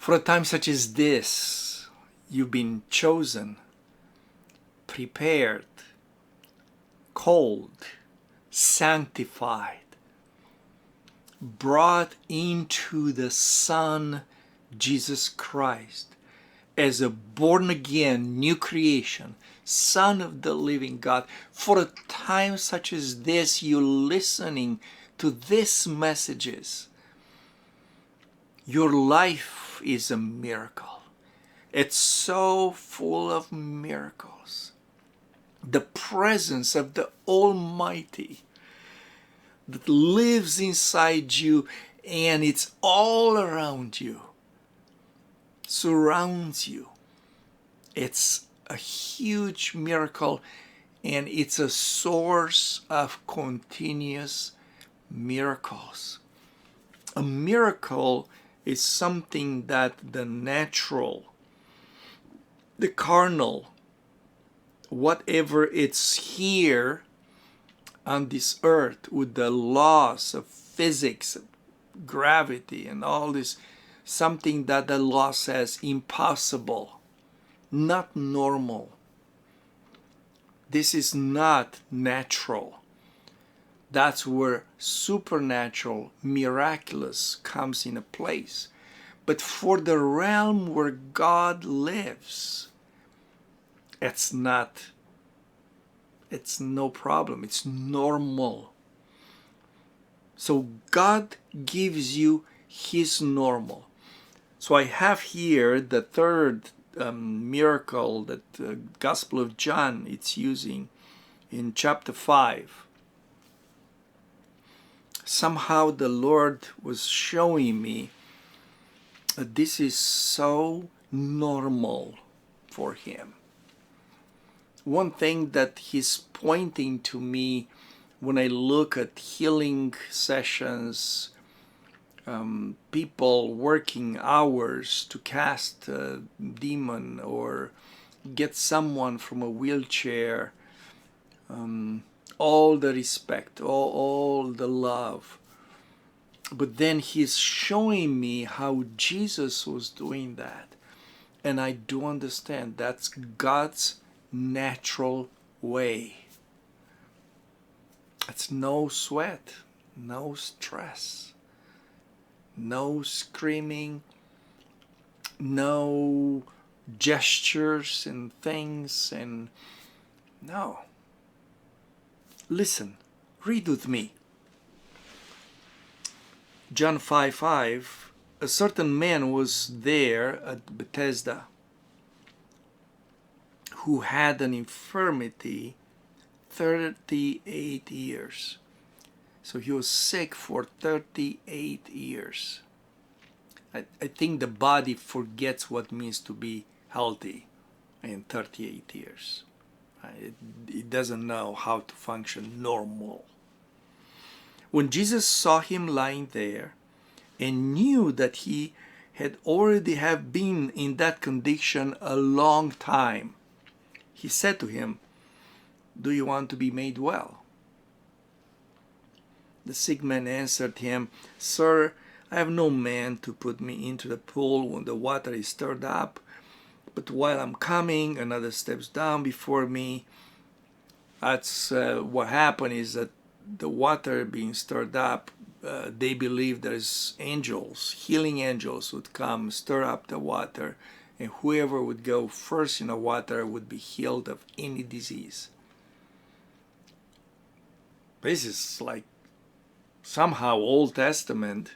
For a time such as this, you've been chosen, prepared, called, sanctified, brought into the Son, Jesus Christ, as a born-again, new creation, Son of the living God. For a time such as this, you're listening to these messages. Your life is a miracle. It's so full of miracles. The presence of the Almighty that lives inside you, and it's all around you, surrounds you. It's a huge miracle, and it's a source of continuous miracles. A miracle is something that the natural, the carnal, whatever it's here on this earth with the laws of physics, gravity, and all this, something that the law says impossible, not normal. This is not natural. That's where supernatural, miraculous comes in a place. But for the realm where God lives, it's no problem. It's normal. So God gives you His normal. So I have here the third miracle that the Gospel of John it's using in chapter 5. Somehow the Lord was showing me that this is so normal for Him. One thing that He's pointing to me when I look at healing sessions, people working hours to cast a demon or get someone from a wheelchair, all the respect, all the love. But then He's showing me how Jesus was doing that. And I do understand that's God's natural way. It's no sweat, no stress, no screaming, no gestures and things, and no. Listen, read with me. John 5:5, a certain man was there at Bethesda who had an infirmity 38 years. So he was sick for 38 years. I think the body forgets what it means to be healthy in 38 years. It doesn't know how to function normal. When Jesus saw him lying there and knew that he had already have been in that condition a long time, he said to him, "Do you want to be made well?" The sick man answered him, "Sir, I have no man to put me into the pool when the water is stirred up. But while I'm coming, another steps down before me." That's what happened is that the water being stirred up, they believe there's angels, healing angels would come, stir up the water, and whoever would go first in the water would be healed of any disease. This is like somehow Old Testament,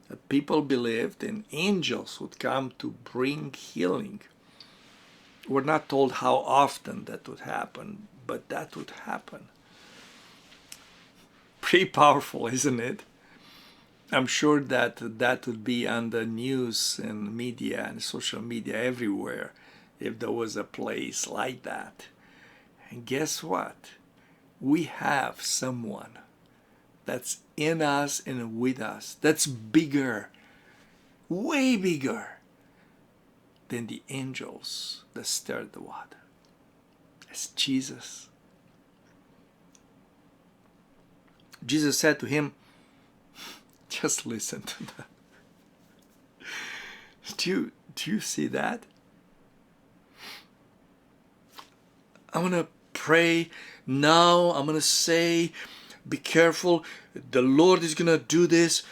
that people believed and angels would come to bring healing. We're not told how often that would happen, but that would happen. Pretty powerful, isn't it? I'm sure that would be on the news and media and social media everywhere if there was a place like that. And guess what? We have someone that's in us and with us that's bigger, way bigger than the angels that stirred the water. It's Jesus. Jesus said to him, just listen to that. Do you see that? I'm going to pray now. I'm going to say, be careful. The Lord is going to do this.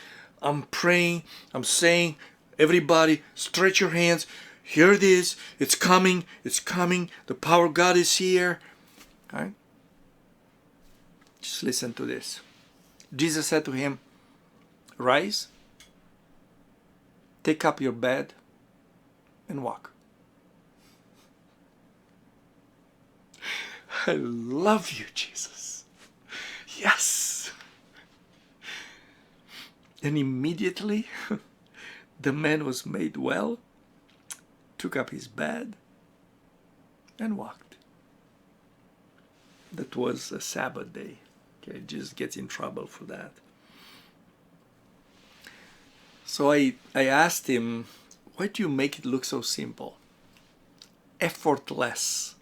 I'm praying. I'm saying, everybody, stretch your hands. Here it is. It's coming. It's coming. The power of God is here. All right? Just listen to this. Jesus said to him, rise, take up your bed, and walk. I love you, Jesus. Yes. And immediately the man was made well, took up his bed, and walked. That was a Sabbath day. Okay, Jesus gets in trouble for that. So I asked him, why do you make it look so simple? Effortless.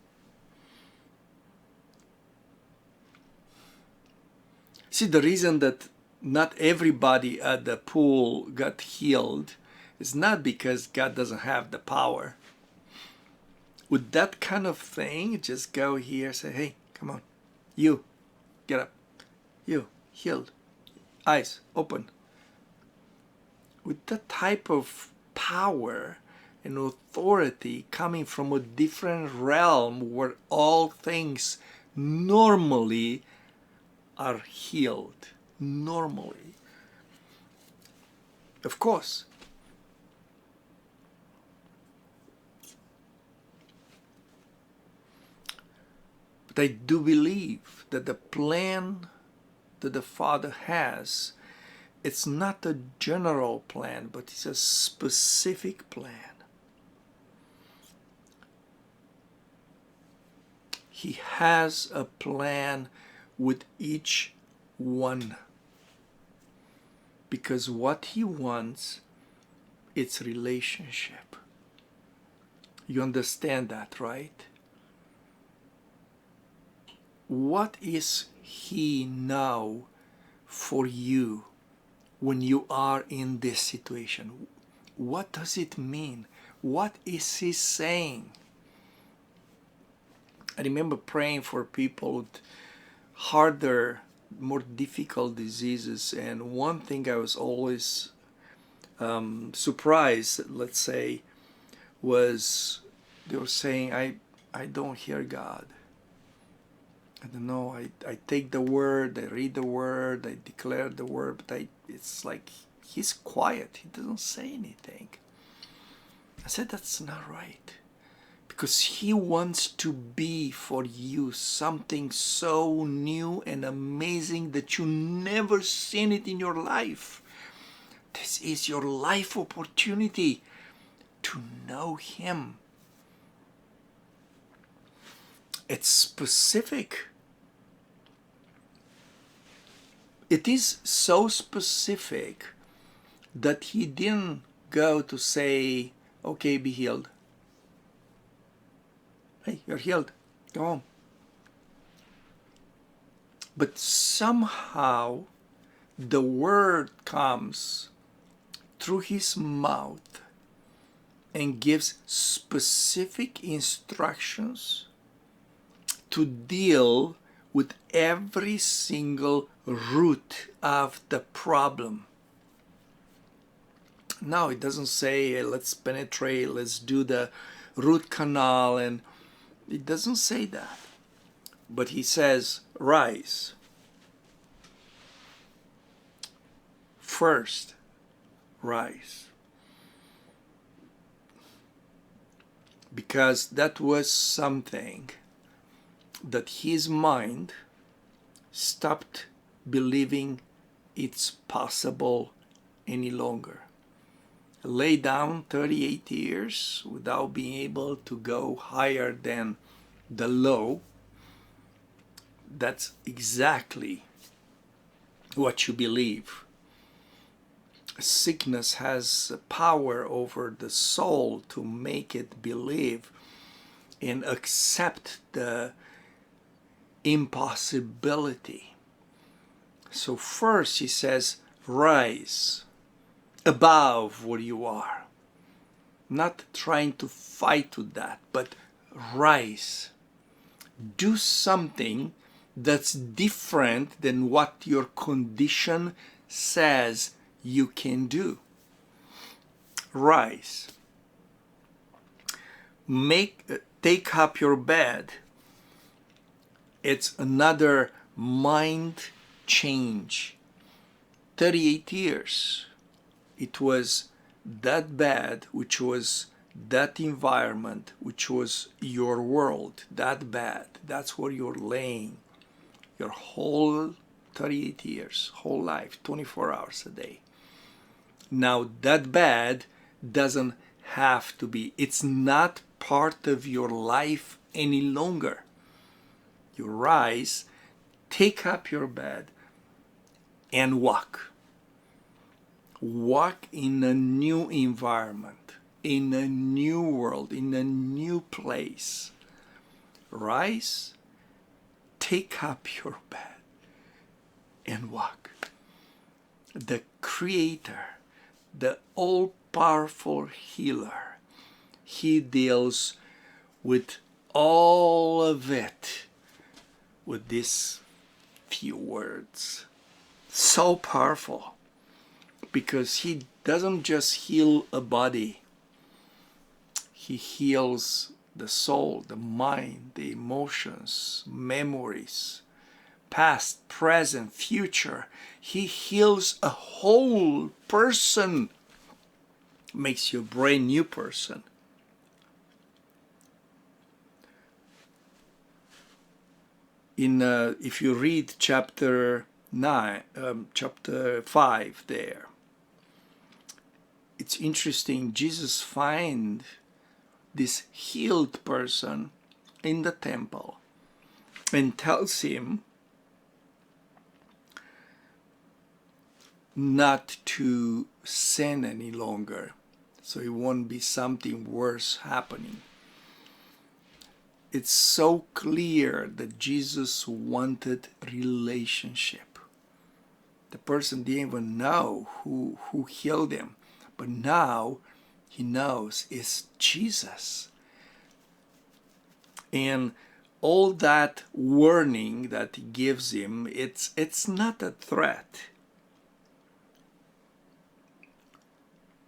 See, the reason that not everybody at the pool got healed is not because God doesn't have the power. With that kind of thing, just go here, say, hey, come on, you, get up, you, healed, eyes open. With that type of power and authority coming from a different realm where all things normally are healed. Normally. Of course. But I do believe that the plan that the Father has, it's not a general plan, but it's a specific plan. He has a plan with each one. Because what he wants, it's relationship. You understand that, right? What is he now for you when you are in this situation? What does it mean? What is he saying? I remember praying for people with harder, more difficult diseases, and one thing I was always surprised, let's say, was they were saying, I don't hear God. I don't know, I take the word, I read the word, I declare the word, but it's like he's quiet, he doesn't say anything. I said, that's not right. Because he wants to be for you something so new and amazing that you never seen it in your life. This is your life opportunity to know him. It's specific. It is so specific that he didn't go to say, okay, be healed. Hey, you're healed. Go home. But somehow the word comes through his mouth and gives specific instructions to deal with every single root of the problem. No, it doesn't say, hey, let's penetrate, let's do the root canal, and it doesn't say that. But he says, rise. First, rise. Because that was something that his mind stopped believing it's possible any longer. Lay down 38 years without being able to go higher than the low. That's exactly what you believe. Sickness has power over the soul to make it believe and accept the impossibility. So first he says, rise above where you are. not trying to fight with that, but rise. Do something that's different than what your condition says you can do. Rise. Take up your bed. It's another mind change. 38 years. It was that bad, which was that environment, which was your world, that bad. That's where you're laying your whole 38 years, whole life, 24 hours a day. Now that bad doesn't have to be. It's not part of your life any longer. You rise, take up your bed, and walk. Walk in a new environment, in a new world, in a new place. Rise, take up your bed, and walk. The Creator, the all-powerful healer, He deals with all of it with these few words. So powerful, because He doesn't just heal a body. He heals the soul, the mind, the emotions, memories, past, present, future. He heals a whole person, makes you a brand new person. If you read chapter 5 there, it's interesting. Jesus finds this healed person in the temple and tells him not to sin any longer, so it won't be something worse happening. It's so clear that Jesus wanted relationship. The person didn't even know who healed him, but now he knows it's Jesus. And all that warning that he gives him, it's not a threat.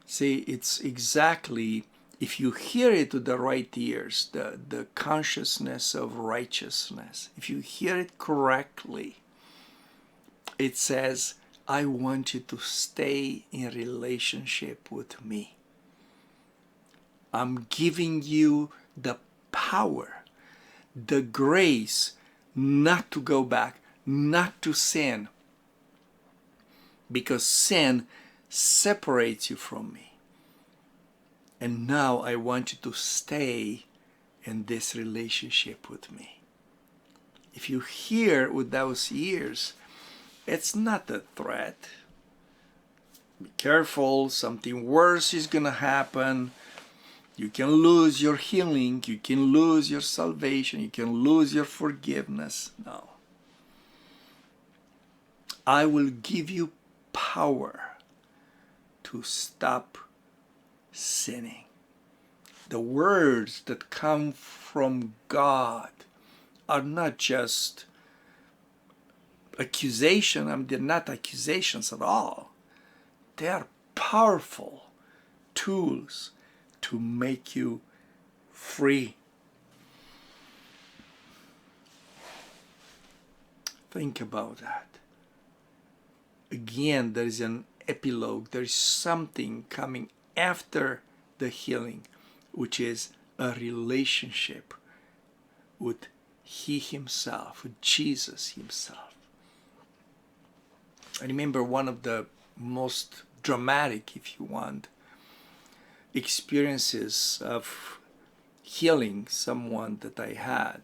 See, it's exactly, if you hear it with the right ears, the consciousness of righteousness, if you hear it correctly, it says, I want you to stay in relationship with me. I'm giving you the power, the grace not to go back, not to sin, because sin separates you from me. And now I want you to stay in this relationship with me. If you hear with those ears, it's not a threat. Be careful, something worse is going to happen. You can lose your healing, you can lose your salvation, you can lose your forgiveness. No. I will give you power to stop sinning. The words that come from God are not just accusation. They're not accusations at all. They are powerful tools to make you free. Think about that. Again, there is an epilogue. There is something coming after the healing, which is a relationship with He Himself, with Jesus Himself. I remember one of the most dramatic, if you want, experiences of healing someone that I had.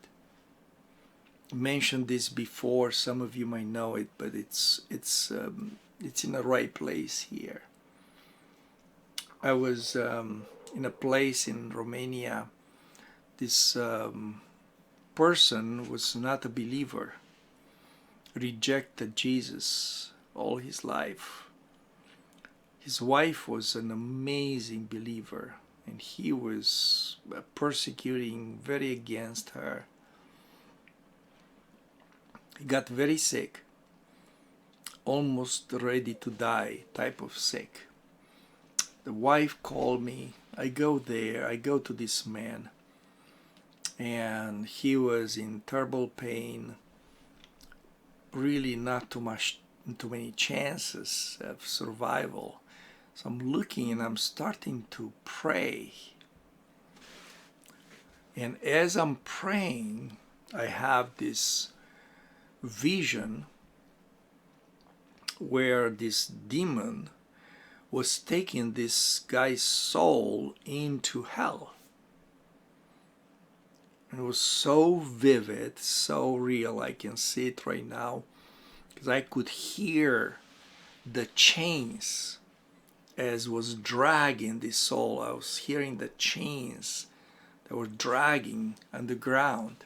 I mentioned this before. Some of you might know it, but it's in the right place here. I was in a place in Romania. This person was not a believer, rejected Jesus all his life. His wife was an amazing believer, and he was persecuting very against her. He got very sick, almost ready to die type of sick. The wife called me. I go there, I go to this man, and he was in terrible pain, really not too many chances of survival. So I'm looking and I'm starting to pray. And as I'm praying, I have this vision where this demon was taking this guy's soul into hell. It was so vivid, so real. I can see it right now because I could hear the chains as was dragging this soul. I was hearing the chains that were dragging on the ground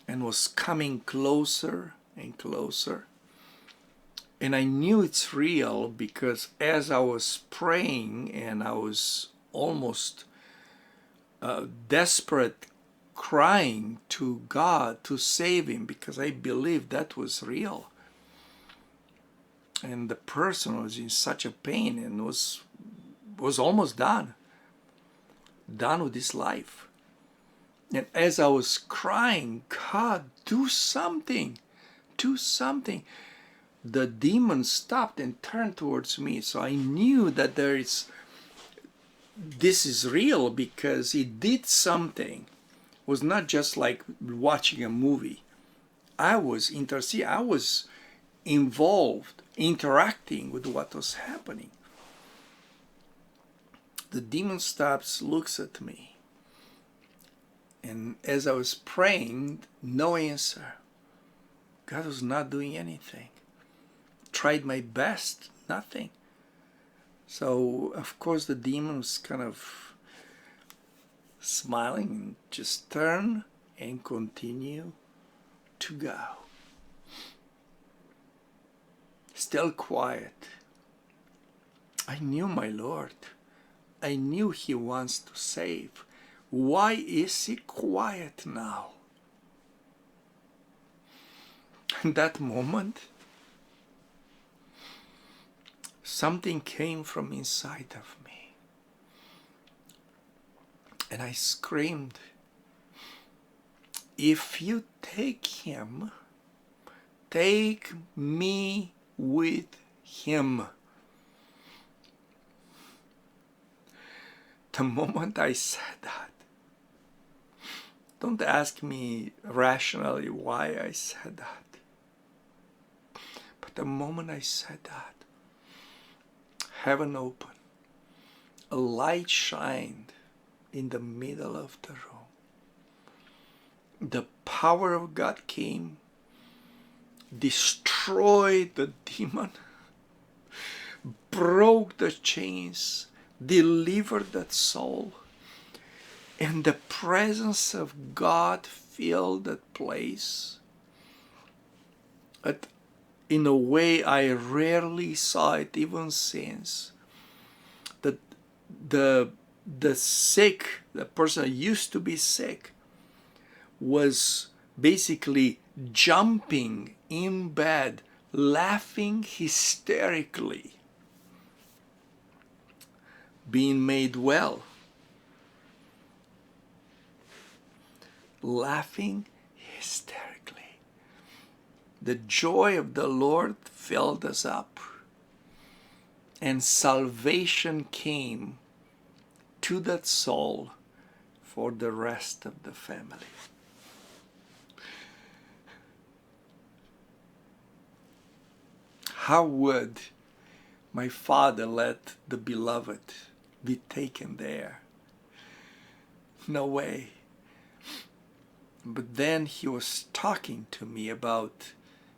and was coming closer and closer. And I knew it's real because as I was praying and I was almost desperate, crying to God to save him, because I believed that was real. And the person was in such a pain and was almost done with his life. And as I was crying, God, do something, do something, the demon stopped and turned towards me. So I knew that this is real because he did something. It was not just like watching a movie. I was interceding, I was involved, interacting with what was happening. The demon stops, looks at me. And as I was praying, no answer. God was not doing anything. Tried my best, nothing. So, of course, the demon was kind of smiling and just turn and continue to go. Still quiet. I knew my Lord. I knew he wants to save. Why is he quiet now? In that moment, something came from inside of me. And I screamed, if you take him, take me with him. The moment I said that, don't ask me rationally why I said that. But the moment I said that, heaven opened, a light shined in the middle of the room. The power of God came, destroyed the demon, broke the chains, delivered that soul, and the presence of God filled that place in a way I rarely saw it even since. That the sick, the person who used to be sick, was basically jumping in bed, laughing hysterically, being made well, laughing hysterically. The joy of the Lord filled us up, and salvation came to that soul for the rest of the family. How would my father let the beloved be taken there? No way. But then he was talking to me about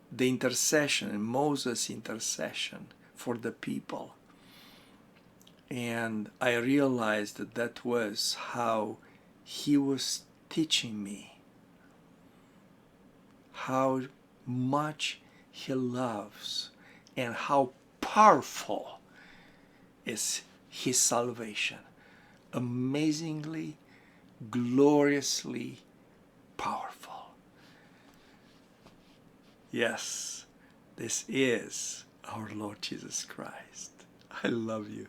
the intercession, Moses' intercession for the people. And I realized that that was how he was teaching me how much he loves and how powerful is his salvation. amazingly, gloriously powerful. Yes, this is our Lord Jesus Christ. I love you.